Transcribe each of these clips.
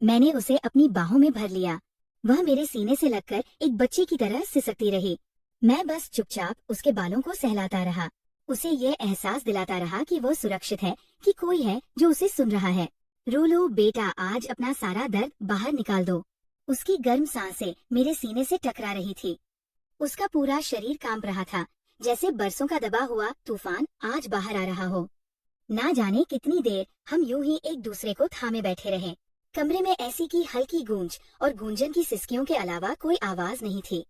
मैंने उसे अपनी बाहों में भर लिया। वह मेरे सीने से लगकर एक बच्चे की तरह सिसकती रही। मैं बस चुपचाप उसके बालों को सहलाता रहा, उसे यह एहसास दिलाता रहा कि वो सुरक्षित है, कि कोई है जो उसे सुन रहा है। रो लो बेटा, आज अपना सारा दर्द बाहर निकाल दो। उसकी गर्म सांसें मेरे सीने से टकरा रही थी। उसका पूरा शरीर कांप रहा था, जैसे बरसों का दबा हुआ तूफान आज बाहर आ रहा हो। ना जाने कितनी देर हम यूं ही एक दूसरे को थामे बैठे रहे। कमरे में ऐसी की हल्की गूंज और गूंजन की सिसकियों के अलावा कोई आवाज नहीं थी।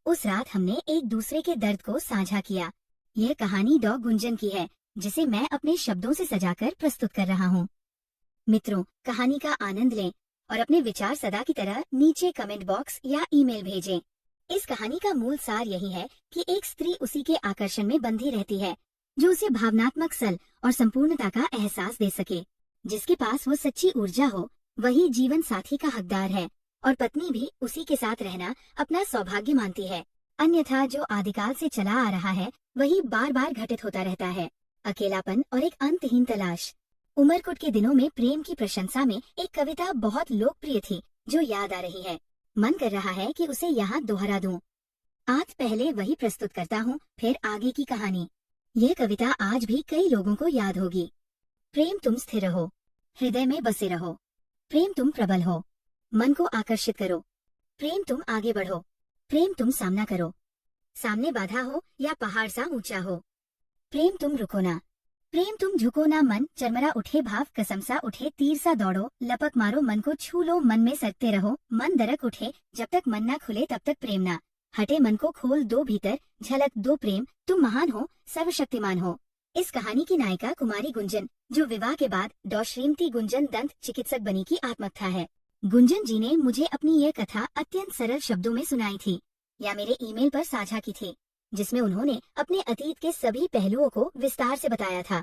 उस रात हमने एक दूसरे के दर्द को साझा किया। यह कहानी डॉग गुंजन की है, जिसे मैं अपने शब्दों से सजाकर प्रस्तुत कर रहा हूँ। मित्रों, कहानी का आनंद लें और अपने विचार सदा की तरह नीचे कमेंट बॉक्स या ईमेल भेजें। इस कहानी का मूल सार यही है कि एक स्त्री उसी के आकर्षण में बंधी रहती है जो उसे भावनात्मक सल और संपूर्णता का एहसास दे सके। जिसके पास वो सच्ची ऊर्जा हो, वही जीवन साथी का हकदार है, और पत्नी भी उसी के साथ रहना अपना सौभाग्य मानती है। अन्यथा जो आदिकाल से चला आ रहा है वही बार बार घटित होता रहता है। अकेलापन और एक अंतहीन तलाश। उमरकुट के दिनों में प्रेम की प्रशंसा में एक कविता बहुत लोकप्रिय थी जो याद आ रही है। मन कर रहा है कि उसे यहाँ दोहरा दूं। आज पहले वही प्रस्तुत करता हूँ, फिर आगे की कहानी। यह कविता आज भी कई लोगों को याद होगी। प्रेम तुम स्थिर रहो, हृदय में बसे रहो। प्रेम तुम प्रबल हो, मन को आकर्षित करो। प्रेम तुम आगे बढ़ो, प्रेम तुम सामना करो। सामने बाधा हो या पहाड़ सा ऊंचा हो। प्रेम तुम रुको ना, प्रेम तुम झुको ना। मन चरमरा उठे, भाव कसम सा उठे, तीर सा दौड़ो, लपक मारो, मन को छू लो, मन में सरकते रहो। मन दरक उठे, जब तक मन ना खुले तब तक प्रेम ना हटे। मन को खोल दो भीतर, झलक दो प्रेम, तुम महान हो, सर्वशक्तिमान हो। इस कहानी की नायिका कुमारी गुंजन, जो विवाह के बाद डॉ श्रीमती गुंजन दंत चिकित्सक बनी की आत्मकथा है। गुंजन जी ने मुझे अपनी यह कथा अत्यंत सरल शब्दों में सुनाई थी, या मेरे ईमेल पर साझा की थी, जिसमें उन्होंने अपने अतीत के सभी पहलुओं को विस्तार से बताया था।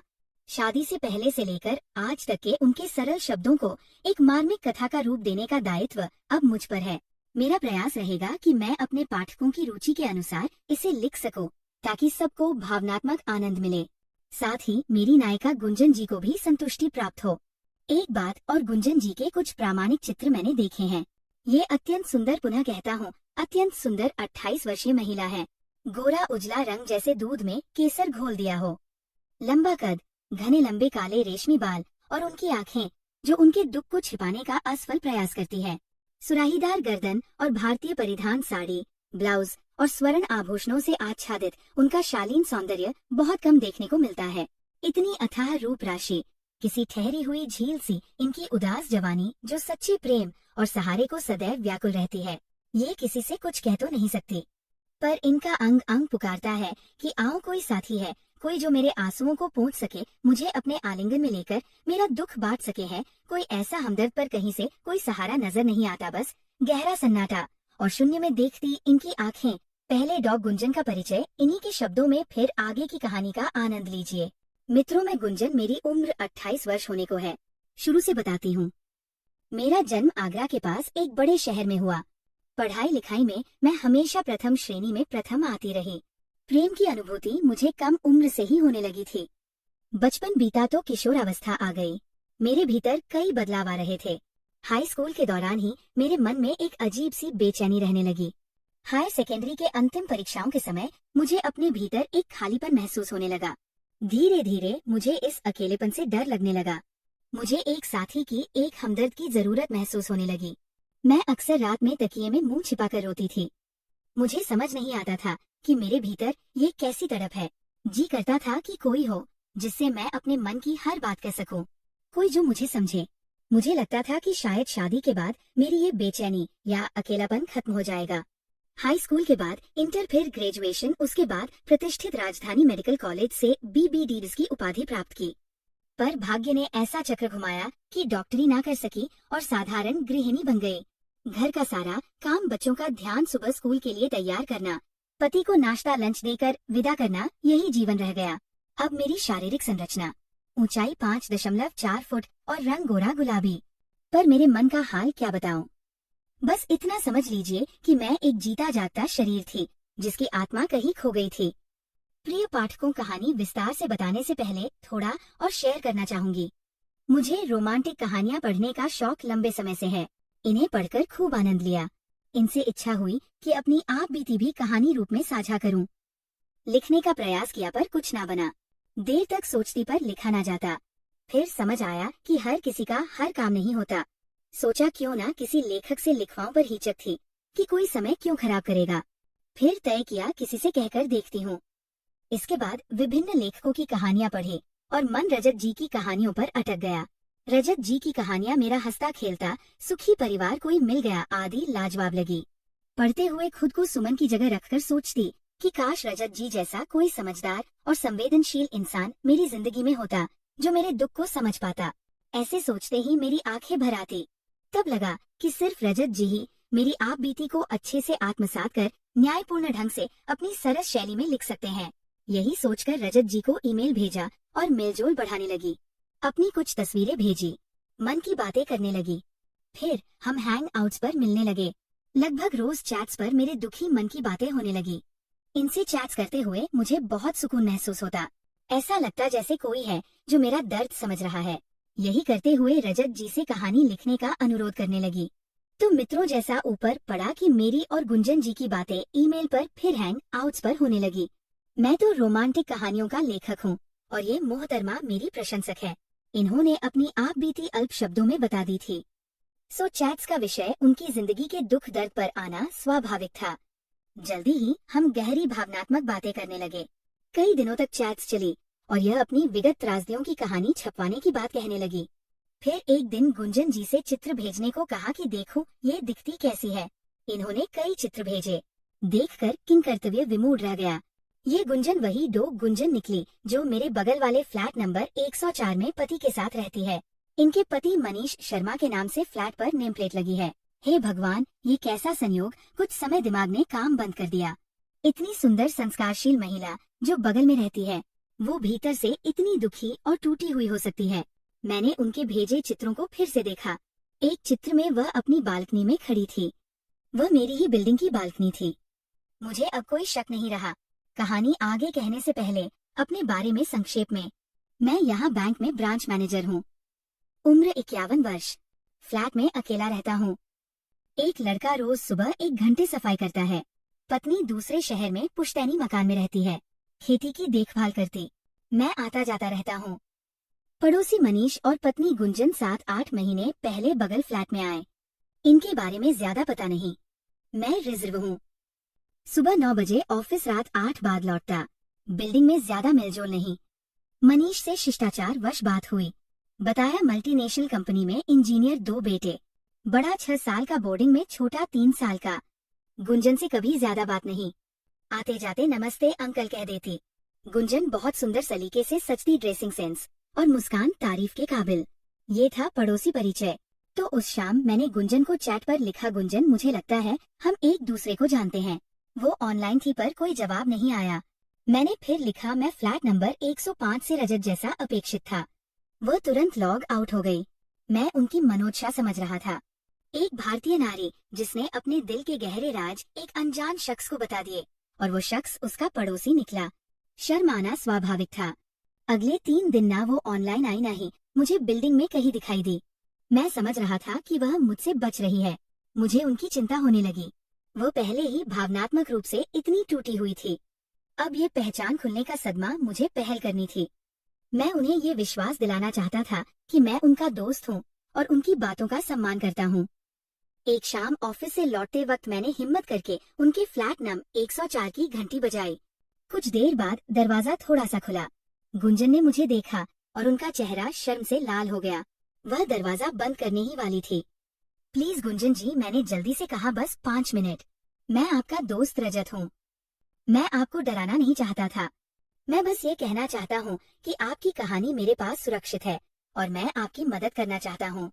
शादी से पहले से लेकर आज तक के उनके सरल शब्दों को एक मार्मिक कथा का रूप देने का दायित्व अब मुझ पर है। मेरा प्रयास रहेगा कि मैं अपने पाठकों की रुचि के अनुसार इसे लिख सकूं, ताकि सबको भावनात्मक आनंद मिले, साथ ही मेरी नायिका गुंजन जी को भी संतुष्टि प्राप्त हो। एक बात और, गुंजन जी के कुछ प्रामाणिक चित्र मैंने देखे हैं। ये अत्यंत सुंदर, पुनः कहता हूँ अत्यंत सुंदर 28 वर्षीय महिला है। गोरा उजला रंग जैसे दूध में केसर घोल दिया हो। लंबा कद, घने लंबे काले रेशमी बाल और उनकी आंखें जो उनके दुख को छिपाने का असफल प्रयास करती है। सुराहीदार गर्दन और भारतीय परिधान, साड़ी, ब्लाउज और स्वर्ण आभूषणों से आच्छादित उनका शालीन सौंदर्य बहुत कम देखने को मिलता है। इतनी अथाह रूप राशि, किसी ठहरी हुई झील सी इनकी उदास जवानी जो सच्ची प्रेम और सहारे को सदैव व्याकुल रहती है, ये किसी से कुछ कह तो नहीं सकती। पर इनका अंग अंग पुकारता है कि आओ, कोई साथी है, कोई जो मेरे आंसुओं को पोंछ सके, मुझे अपने आलिंगन में लेकर मेरा दुख बांट सके है। कोई ऐसा हमदर्द, पर कहीं से कोई सहारा नजर नहीं आता। बस गहरा सन्नाटा और शून्य में देखती इनकी आंखें। पहले डॉग गुंजन का परिचय इन्हीं के शब्दों में, फिर आगे की कहानी का आनंद लीजिए। मित्रों, मैं गुंजन, मेरी उम्र 28 वर्ष होने को है। शुरू से बताती हूँ। मेरा जन्म आगरा के पास एक बड़े शहर में हुआ। पढ़ाई लिखाई में मैं हमेशा प्रथम श्रेणी में प्रथम आती रही। प्रेम की अनुभूति मुझे कम उम्र से ही होने लगी थी। बचपन बीता तो किशोरावस्था आ गई। मेरे भीतर कई बदलाव आ रहे थे। हाई स्कूल के दौरान ही मेरे मन में एक अजीब सी बेचैनी रहने लगी। हायर सेकेंडरी के अंतिम परीक्षाओं के समय मुझे अपने भीतर एक खालीपन महसूस होने लगा। धीरे धीरे मुझे इस अकेलेपन से डर लगने लगा। मुझे एक साथी की, एक हमदर्द की जरूरत महसूस होने लगी। मैं अक्सर रात में तकिए में मुंह छिपाकर रोती थी। मुझे समझ नहीं आता था कि मेरे भीतर ये कैसी तड़प है। जी करता था कि कोई हो जिससे मैं अपने मन की हर बात कह सकूं, कोई जो मुझे समझे। मुझे लगता था कि शायद शादी के बाद मेरी ये बेचैनी या अकेलापन खत्म हो जाएगा। हाई स्कूल के बाद इंटर, फिर ग्रेजुएशन, उसके बाद प्रतिष्ठित राजधानी मेडिकल कॉलेज से BBD की उपाधि प्राप्त की। पर भाग्य ने ऐसा चक्र घुमाया कि डॉक्टरी ना कर सकी और साधारण गृहिणी बन गई। घर का सारा काम, बच्चों का ध्यान, सुबह स्कूल के लिए तैयार करना, पति को नाश्ता लंच देकर विदा करना, यही जीवन रह गया। अब मेरी शारीरिक संरचना, ऊंचाई 5.4 फुट और रंग गोरा गुलाबी, पर मेरे मन का हाल क्या बताऊं। बस इतना समझ लीजिए कि मैं एक जीता जागता शरीर थी जिसकी आत्मा कहीं खो गई थी। प्रिय पाठकों, कहानी विस्तार से बताने से पहले थोड़ा और शेयर करना चाहूंगी। मुझे रोमांटिक कहानियां पढ़ने का शौक लंबे समय से है। इन्हें पढ़कर खूब आनंद लिया। इनसे इच्छा हुई कि अपनी आप बीती भी कहानी रूप में साझा करूं। लिखने का प्रयास किया पर कुछ ना बना। देर तक सोचती पर लिखा ना जाता। फिर समझ आया कि हर किसी का हर काम नहीं होता। सोचा क्यों ना किसी लेखक से लिखवाऊं, पर हिचक थी कि कोई समय क्यों खराब करेगा। फिर तय किया किसी से कहकर देखती हूँ। इसके बाद विभिन्न लेखकों की कहानियां पढ़ी और मन रजत जी की कहानियों पर अटक गया। रजत जी की कहानियां मेरा हंसता खेलता सुखी परिवार कोई मिल गया आदि लाजवाब लगी। पढ़ते हुए खुद को सुमन की जगह रखकर सोचती कि काश रजत जी जैसा कोई समझदार और संवेदनशील इंसान मेरी जिंदगी में होता, जो मेरे दुख को समझ पाता। ऐसे सोचते ही मेरी आंखें भर आती। तब लगा कि सिर्फ रजत जी ही मेरी आप बीती को अच्छे से आत्मसात कर न्यायपूर्ण ढंग से अपनी सरस शैली में लिख सकते हैं। यही सोचकर रजत जी को ईमेल भेजा और मेलजोल बढ़ाने लगी। अपनी कुछ तस्वीरें भेजी, मन की बातें करने लगी। फिर हम हैंग आउट्स पर मिलने लगे। लगभग रोज चैट्स पर मेरे दुखी मन की बातें होने लगी। इनसे चैट्स करते हुए मुझे बहुत सुकून महसूस होता। ऐसा लगता जैसे कोई है जो मेरा दर्द समझ रहा है। यही करते हुए रजत जी से कहानी लिखने का अनुरोध करने लगी। तो मित्रों जैसा ऊपर पड़ा कि मेरी और गुंजन जी की बातें ईमेल पर फिर हैंग आउट्स पर होने लगी। मैं तो रोमांटिक कहानियों का लेखक हूँ और ये मोहतरमा मेरी प्रशंसक है। इन्होंने अपनी आप बीती अल्प शब्दों में बता दी थी। सो चैट्स का विषय उनकी जिंदगी के दुख दर्द पर आना स्वाभाविक था। जल्दी ही हम गहरी भावनात्मक बातें करने लगे। कई दिनों तक चैट्स चली और यह अपनी विगत त्रासदियों की कहानी छपवाने की बात कहने लगी। फिर एक दिन गुंजन जी से चित्र भेजने को कहा कि देखो ये दिखती कैसी है। इन्होंने कई चित्र भेजे। देखकर किंकर्तव्य विमूढ़ रह गया। ये गुंजन वही दो गुंजन निकली जो मेरे बगल वाले फ्लैट नंबर 104 में पति के साथ रहती है। इनके पति मनीष शर्मा के नाम से फ्लैट पर नेम प्लेट लगी है। हे भगवान, ये कैसा संयोग। कुछ समय दिमाग ने काम बंद कर दिया। इतनी सुंदर संस्कारशील महिला जो बगल में रहती है, वो भीतर से इतनी दुखी और टूटी हुई हो सकती है। मैंने उनके भेजे चित्रों को फिर से देखा। एक चित्र में वह अपनी बालकनी में खड़ी थी। वह मेरी ही बिल्डिंग की बालकनी थी। मुझे अब कोई शक नहीं रहा। कहानी आगे कहने से पहले अपने बारे में संक्षेप में। मैं यहाँ बैंक में ब्रांच मैनेजर हूँ। उम्र 51 वर्ष। फ्लैट में अकेला रहता हूँ। एक लड़का रोज सुबह 1 घंटे सफाई करता है। पत्नी दूसरे शहर में पुश्तैनी मकान में रहती है। खेती की देखभाल करती। मैं आता जाता रहता हूँ। पड़ोसी मनीष और पत्नी गुंजन 7-8 महीने पहले बगल फ्लैट में आए। इनके बारे में ज्यादा पता नहीं। मैं रिजर्व हूँ। सुबह 9 बजे ऑफिस, रात 8 बाद लौटता। बिल्डिंग में ज्यादा मेलजोल नहीं। मनीष से शिष्टाचार वश बात हुई। बताया मल्टीनेशनल कंपनी में इंजीनियर, 2 बेटे। बड़ा 6 साल का बोर्डिंग में, छोटा 3 साल का। गुंजन से कभी ज्यादा बात नहीं। आते जाते नमस्ते अंकल कह देती। गुंजन बहुत सुंदर सलीके से सजती, ड्रेसिंग सेंस और मुस्कान तारीफ के काबिल। ये था पड़ोसी परिचय। तो उस शाम मैंने गुंजन को चैट पर लिखा, गुंजन मुझे लगता है हम एक दूसरे को जानते हैं। वो ऑनलाइन थी पर कोई जवाब नहीं आया। मैंने फिर लिखा, मैं फ्लैट नंबर 105 से रजत जैसा अपेक्षित था। वह तुरंत लॉग आउट हो गई। मैं उनकी मनोदशा समझ रहा था। एक भारतीय नारी जिसने अपने दिल के गहरे राज एक अनजान शख्स को बता दिए और वो शख्स उसका पड़ोसी निकला। शर्म आना स्वाभाविक था। अगले 3 दिन ना वो ऑनलाइन आई, ना ही मुझे बिल्डिंग में कहीं दिखाई दी। मैं समझ रहा था कि वह मुझसे बच रही है। मुझे उनकी चिंता होने लगी। वो पहले ही भावनात्मक रूप से इतनी टूटी हुई थी। अब ये पहचान खुलने का सदमा मुझे पहल करनी थी। मैं उन्हें ये विश्वास दिलाना चाहता था कि मैं उनका दोस्त हूँ और उनकी बातों का सम्मान करता हूँ। एक शाम ऑफिस से लौटते वक्त मैंने हिम्मत करके उनके फ्लैट नंबर 104 की घंटी बजाई। कुछ देर बाद दरवाजा थोड़ा सा खुला। गुंजन ने मुझे देखा और उनका चेहरा शर्म से लाल हो गया। वह दरवाजा बंद करने ही वाली थी। प्लीज गुंजन जी, मैंने जल्दी से कहा, बस 5 मिनट। मैं आपका दोस्त रजत हूँ। मैं आपको डराना नहीं चाहता था। मैं बस ये कहना चाहता हूँ कि आपकी कहानी मेरे पास सुरक्षित है और मैं आपकी मदद करना चाहता हूँ।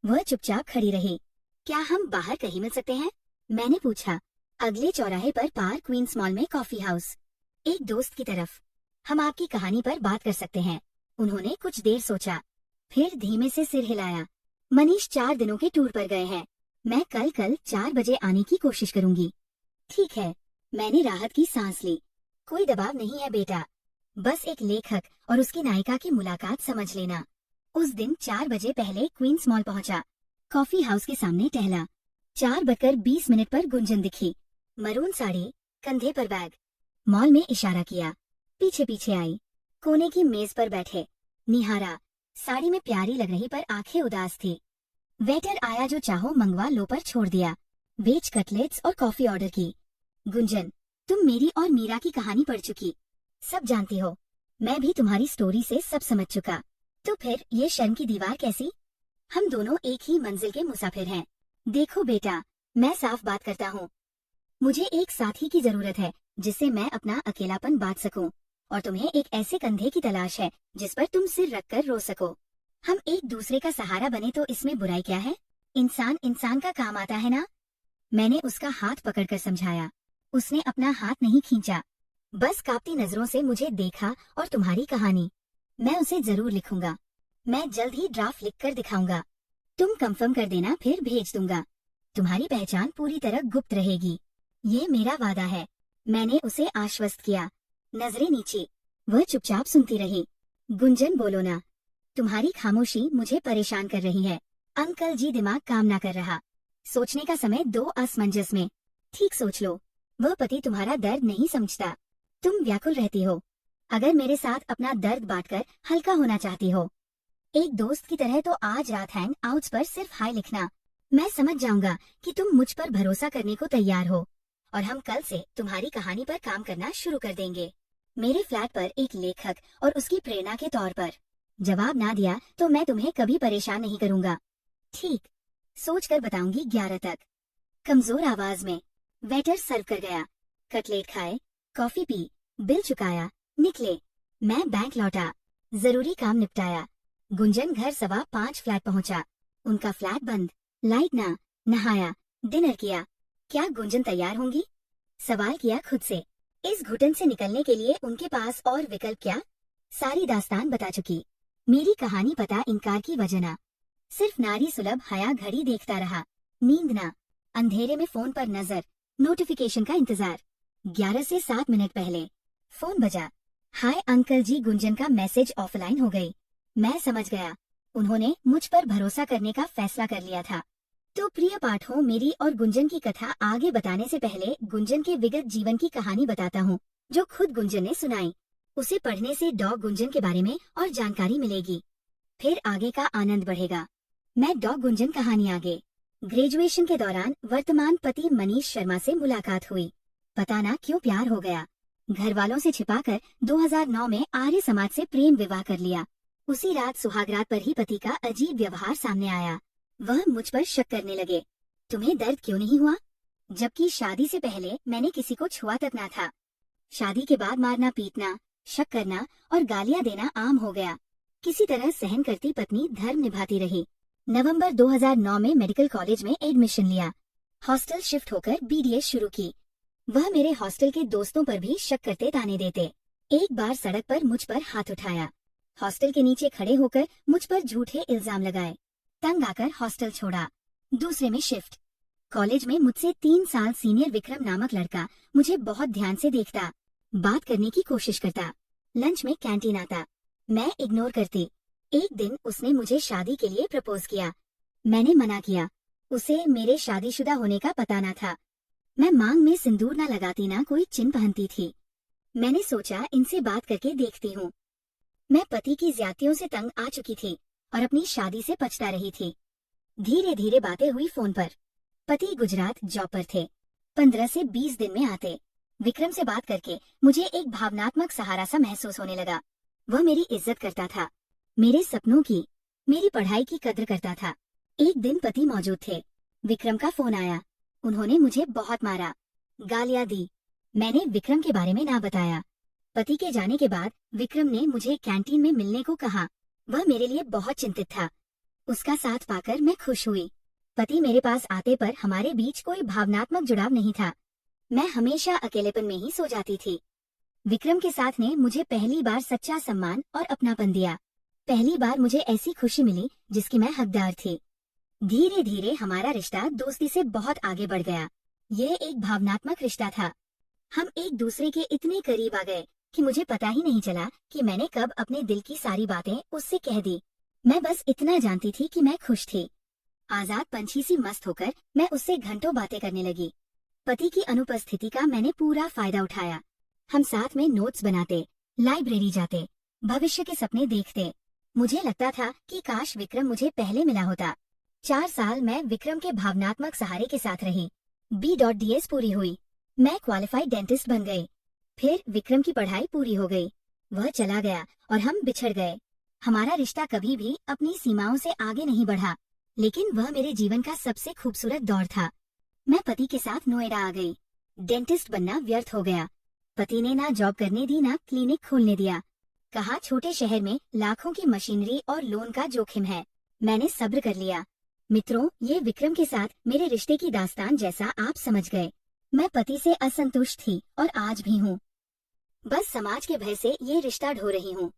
वह चुपचाप खड़ी रही। क्या हम बाहर कहीं मिल सकते हैं? मैंने पूछा। अगले चौराहे पर पार्क क्वींस मॉल में कॉफी हाउस। एक दोस्त की तरफ। हम आपकी कहानी पर बात कर सकते हैं। उन्होंने कुछ देर सोचा, फिर धीमे से सिर हिलाया। मनीष 4 दिनों के टूर पर गए हैं। मैं कल 4 बजे आने की कोशिश करूंगी। ठीक है। मैंने राहत की सांस ली। कोई दबाव नहीं है बेटा। बस एक लेखक और उसकी नायिका की मुलाकात समझ लेना। उस दिन 4 बजे पहले क्वींस मॉल पहुंचा। कॉफी हाउस के सामने टहला। 4:20 पर गुंजन दिखी। मरून साड़ी, कंधे पर बैग। मॉल में इशारा किया, पीछे पीछे आई। कोने की मेज पर बैठे निहारा। साड़ी में प्यारी लग रही पर आंखें उदास थी। वेटर आया, जो चाहो मंगवा लो पर छोड़ दिया। वेज कटलेट्स और कॉफी ऑर्डर की। गुंजन, तुम मेरी और मीरा की कहानी पढ़ चुकी, सब जानती हो। मैं भी तुम्हारी स्टोरी से सब समझ चुका। तो फिर ये शर्म की दीवार कैसी? हम दोनों एक ही मंजिल के मुसाफिर हैं। देखो बेटा, मैं साफ बात करता हूँ। मुझे एक साथी की जरूरत है जिससे मैं अपना अकेलापन बांट सकूं, और तुम्हें एक ऐसे कंधे की तलाश है जिस पर तुम सिर रखकर रो सको। हम एक दूसरे का सहारा बने तो इसमें बुराई क्या है? इंसान इंसान का काम आता है ना। मैंने उसका हाथ पकड़कर समझाया। उसने अपना हाथ नहीं खींचा, बस कांपती नजरों से मुझे देखा। और तुम्हारी कहानी मैं उसे जरूर लिखूंगा। मैं जल्द ही ड्राफ्ट लिखकर दिखाऊंगा। तुम कंफर्म कर देना, फिर भेज दूंगा। तुम्हारी पहचान पूरी तरह गुप्त रहेगी, ये मेरा वादा है। मैंने उसे आश्वस्त किया। नजरें नीची, वह चुपचाप सुनती रही। गुंजन, बोलो ना, तुम्हारी खामोशी मुझे परेशान कर रही है। अंकल जी, दिमाग काम ना कर रहा। सोचने का समय दो असमंजस में। ठीक सोच लो, वह पति तुम्हारा दर्द नहीं समझता। तुम व्याकुल रहती हो। अगर मेरे साथ अपना दर्द बांटकर हल्का होना चाहती हो, एक दोस्त की तरह, तो आज रात हैंग आउट्स पर सिर्फ हाय लिखना। मैं समझ जाऊंगा कि तुम मुझ पर भरोसा करने को तैयार हो, और हम कल से तुम्हारी कहानी पर काम करना शुरू कर देंगे। मेरे फ्लैट पर एक लेखक और उसकी प्रेरणा के तौर पर। जवाब ना दिया तो मैं तुम्हें कभी परेशान नहीं करूंगा। ठीक, सोच कर बताऊंगी 11 तक। कमजोर आवाज में। वेटर सर्व कर गया। कटलेट खाए, कॉफी पी, बिल चुकाया, निकले। मैं बैंक लौटा, जरूरी काम निपटाया। गुंजन घर 5:15 फ्लैट पहुंचा। उनका फ्लैट बंद, लाइट ना। नहाया, डिनर किया। क्या गुंजन तैयार होंगी? सवाल किया खुद से। इस घुटन से निकलने के लिए उनके पास और विकल्प क्या? सारी दास्तान बता चुकी। मेरी कहानी पता इनकार की वजह ना। सिर्फ नारी सुलभ हया घड़ी देखता रहा। नींद ना। अंधेरे में फोन पर नजर, नोटिफिकेशन का इंतजार। 11 से 7 मिनट पहले फोन बजा। हाय अंकल जी, गुंजन का मैसेज ऑफलाइन हो गई। मैं समझ गया, उन्होंने मुझ पर भरोसा करने का फैसला कर लिया था। तो प्रिय पाठों, मेरी और गुंजन की कथा आगे बताने से पहले गुंजन के विगत जीवन की कहानी बताता हूँ, जो खुद गुंजन ने सुनाई। उसे पढ़ने से डॉग गुंजन के बारे में और जानकारी मिलेगी, फिर आगे का आनंद बढ़ेगा। मैं डॉग गुंजन कहानी आगे। ग्रेजुएशन के दौरान वर्तमान पति मनीष शर्मा से मुलाकात हुई। पता ना क्यों प्यार हो गया। घर वालों से छिपाकर 2009 में आर्य समाज से प्रेम विवाह कर लिया। उसी रात सुहागरात पर ही पति का अजीब व्यवहार सामने आया। वह मुझ पर शक करने लगे। तुम्हें दर्द क्यों नहीं हुआ? जबकि शादी से पहले मैंने किसी को छुआ तक ना था। शादी के बाद मारना पीटना, शक करना और गालियां देना आम हो गया। किसी तरह सहन करती पत्नी धर्म निभाती रही। नवंबर 2009 में मेडिकल कॉलेज में एडमिशन लिया। हॉस्टल शिफ्ट होकर बीडीएस शुरू की। वह मेरे हॉस्टल के दोस्तों पर भी शक करते ताने देते। एक बार सड़क पर मुझ पर हाथ उठाया। हॉस्टल के नीचे खड़े होकर मुझ पर झूठे इल्जाम लगाए। तंग आकर हॉस्टल छोड़ा। दूसरे में शिफ्ट। कॉलेज में मुझसे 3 साल सीनियर विक्रम नामक लड़का मुझे बहुत ध्यान से देखता, बात करने की कोशिश करता। लंच में कैंटीन आता, मैं इग्नोर करती। एक दिन उसने मुझे शादी के लिए प्रपोज किया। मैंने मना किया। उसे मेरे शादीशुदा होने का पता न था। मैं मांग में सिंदूर न लगाती, ना कोई चिन्ह पहनती थी। मैंने सोचा इनसे बात करके देखती हूँ। मैं पति की ज्यादतियों से तंग आ चुकी थी और अपनी शादी से पछता रही थी। धीरे धीरे बातें हुई फोन पर। पति गुजरात जॉब पर थे, 15 से 20 दिन में आते। विक्रम से बात करके मुझे एक भावनात्मक सहारा सा महसूस होने लगा। वह मेरी इज्जत करता था, मेरे सपनों की, मेरी पढ़ाई की कद्र करता था। एक दिन पति मौजूद थे। विक्रम का फोन आया। उन्होंने मुझे बहुत मारा, गालियां दी। मैंने विक्रम के बारे में ना बताया। पति के जाने के बाद विक्रम ने मुझे कैंटीन में मिलने को कहा। वह मेरे लिए बहुत चिंतित था। उसका साथ पाकर मैं खुश हुई। पति मेरे पास आते पर हमारे बीच कोई भावनात्मक जुड़ाव नहीं था। मैं हमेशा अकेलेपन में ही सो जाती थी। विक्रम के साथ ने मुझे पहली बार सच्चा सम्मान और अपनापन दिया। पहली बार मुझे ऐसी खुशी मिली जिसकी मैं हकदार थी। धीरे धीरे हमारा रिश्ता दोस्ती से बहुत आगे बढ़ गया। यह एक भावनात्मक रिश्ता था। हम एक दूसरे के इतने करीब आ गए कि मुझे पता ही नहीं चला कि मैंने कब अपने दिल की सारी बातें उससे कह दी। मैं बस इतना जानती थी कि मैं खुश थी। आजाद पंछी सी मस्त होकर मैं उससे घंटों बातें करने लगी। पति की अनुपस्थिति का मैंने पूरा फायदा उठाया। हम साथ में नोट्स बनाते, लाइब्रेरी जाते, भविष्य के सपने देखते। मुझे लगता था कि काश विक्रम मुझे पहले मिला होता। 4 साल मैं विक्रम के भावनात्मक सहारे के साथ रही। B.DS पूरी हुई। मैं क्वालिफाइड डेंटिस्ट बन गई। फिर विक्रम की पढ़ाई पूरी हो गई। वह चला गया और हम बिछड़ गए। हमारा रिश्ता कभी भी अपनी सीमाओं से आगे नहीं बढ़ा, लेकिन वह मेरे जीवन का सबसे खूबसूरत दौर था। मैं पति के साथ नोएडा आ गई। डेंटिस्ट बनना व्यर्थ हो गया। पति ने ना जॉब करने दी, ना क्लिनिक खोलने दिया। कहा छोटे शहर में लाखों की मशीनरी और लोन का जोखिम है। मैंने सब्र कर लिया। मित्रों, ये विक्रम के साथ मेरे रिश्ते की दास्तान जैसा आप समझ गए। मैं पति से असंतुष्ट थी और आज भी हूँ। बस समाज के भय से ये रिश्ता ढो रही हूँ।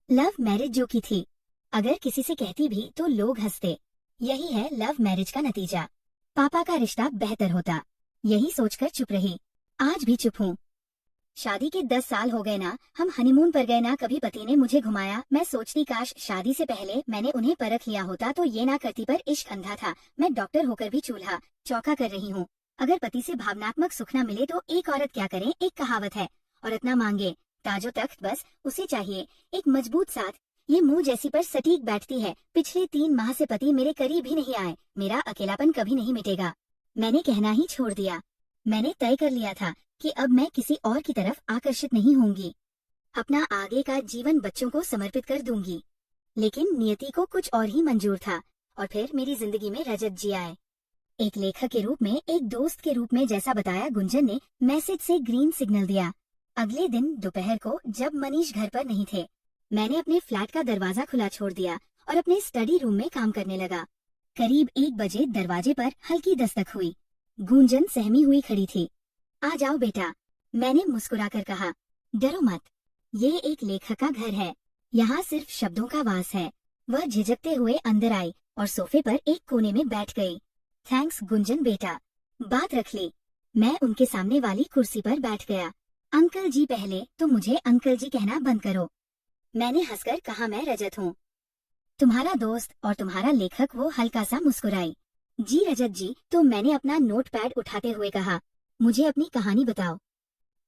लव मैरिज जो की थी, अगर किसी से कहती भी तो लोग हंसते। यही है लव मैरिज का नतीजा। पापा का रिश्ता बेहतर होता, यही सोचकर चुप रही। आज भी चुप हूँ। शादी के 10 साल हो गए ना, हम हनीमून पर गए ना, कभी पति ने मुझे घुमाया। मैं सोचती काश शादी से पहले मैंने उन्हें परख लिया होता तो ये ना करती, पर इश्क अंधा था। मैं डॉक्टर होकर भी चूल्हा चौका कर रही हूँ। अगर पति से भावनात्मक सुख न मिले तो एक औरत क्या करे। एक कहावत है, औरत ना मांगे ताजो तख्त, बस उसे चाहिए एक मजबूत साथ। ये मुंह जैसी पर सटीक बैठती है। पिछले 3 माह से पति मेरे करीब ही नहीं आए। मेरा अकेलापन कभी नहीं मिटेगा। मैंने कहना ही छोड़ दिया। मैंने तय कर लिया था कि अब मैं किसी और की तरफ आकर्षित नहीं होंगी। अपना आगे का जीवन बच्चों को समर्पित कर दूंगी। लेकिन नियति को कुछ और ही मंजूर था और फिर मेरी जिंदगी में रजत जी आए। एक लेखक के रूप में, एक दोस्त के रूप में। जैसा बताया, गुंजन ने मैसेज से ग्रीन सिग्नल दिया। अगले दिन दोपहर को जब मनीष घर पर नहीं थे, मैंने अपने फ्लैट का दरवाजा खुला छोड़ दिया और अपने स्टडी रूम में काम करने लगा। करीब 1 बजे दरवाजे पर हल्की दस्तक हुई। गुंजन सहमी हुई खड़ी थी। आ जाओ बेटा, मैंने मुस्कुराकर कहा। डरो मत, ये एक लेखक का घर है, यहाँ सिर्फ शब्दों का वास है। वह झिझकते हुए अंदर आई और सोफे पर एक कोने में बैठ गई। थैंक्स गुंजन बेटा, बात रख ली। मैं उनके सामने वाली कुर्सी पर बैठ गया। अंकल जी, पहले तो मुझे अंकल जी कहना बंद करो। मैंने हंसकर कहा, मैं रजत हूँ, तुम्हारा दोस्त और तुम्हारा लेखक। वो हल्का सा मुस्कुराई। जी रजत जी। तो मैंने अपना नोटपैड उठाते हुए कहा, मुझे अपनी कहानी बताओ,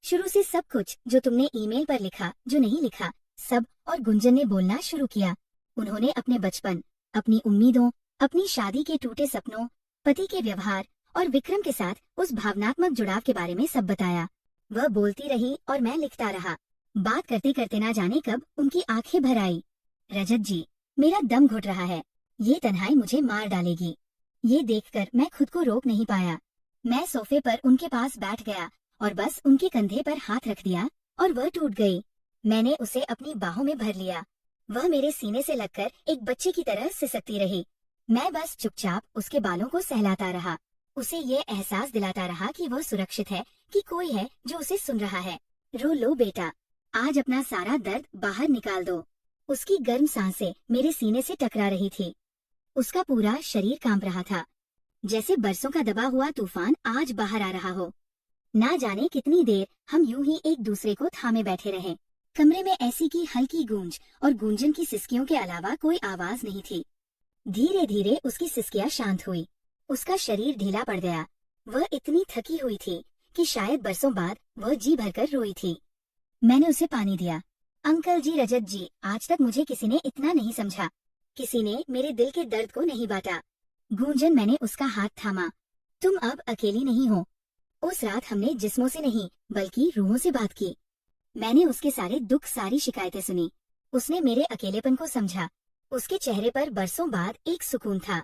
शुरू से सब कुछ, जो तुमने ईमेल पर लिखा, जो नहीं लिखा, सब। और गुंजन ने बोलना शुरू किया। उन्होंने अपने बचपन, अपनी उम्मीदों, अपनी शादी के टूटे सपनों, पति के व्यवहार और विक्रम के साथ उस भावनात्मक जुड़ाव के बारे में सब बताया। वह बोलती रही और मैं लिखता रहा। बात करते करते ना जाने कब उनकी आंखें भर आई। रजत जी, मेरा दम घुट रहा है, ये तन्हाई मुझे मार डालेगी। ये देखकर मैं खुद को रोक नहीं पाया। मैं सोफे पर उनके पास बैठ गया और बस उनके कंधे पर हाथ रख दिया और वह टूट गई। मैंने उसे अपनी बाहों में भर लिया। वह मेरे सीने से लगकर एक बच्चे की तरह सिसकती रही। मैं बस चुपचाप उसके बालों को सहलाता रहा, उसे ये एहसास दिलाता रहा कि वह सुरक्षित है, कि कोई है जो उसे सुन रहा है। रो लो बेटा, आज अपना सारा दर्द बाहर निकाल दो। उसकी गर्म सांसें मेरे सीने से टकरा रही थी। उसका पूरा शरीर कांप रहा था, जैसे बरसों का दबा हुआ तूफान आज बाहर आ रहा हो। ना जाने कितनी देर हम यूं ही एक दूसरे को थामे बैठे रहे। कमरे में ऐसी की हल्की गूंज और गूंजन की सिसकियों के अलावा कोई आवाज नहीं थी। धीरे धीरे उसकी सिसकियां शांत हुई। उसका शरीर ढीला पड़ गया। वह इतनी थकी हुई थी कि शायद बरसों बाद वह जी भरकर रोई थी। मैंने उसे पानी दिया। अंकल जी, रजत जी, आज तक मुझे किसी ने इतना नहीं समझा। किसी ने मेरे दिल के दर्द को नहीं बांटा। गूंजन, मैंने उसका हाथ थामा। तुम अब अकेली नहीं हो। उस रात हमने जिस्मों से नहीं बल्कि रूहों से बात की। मैंने उसके सारे दुख, सारी शिकायतें सुनी। उसने मेरे अकेलेपन को समझा। उसके चेहरे पर बरसों बाद एक सुकून था,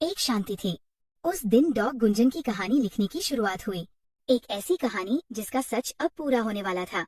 एक शांति थी। उस दिन डॉग गुंजन की कहानी लिखने की शुरुआत हुई। एक ऐसी कहानी जिसका सच अब पूरा होने वाला था।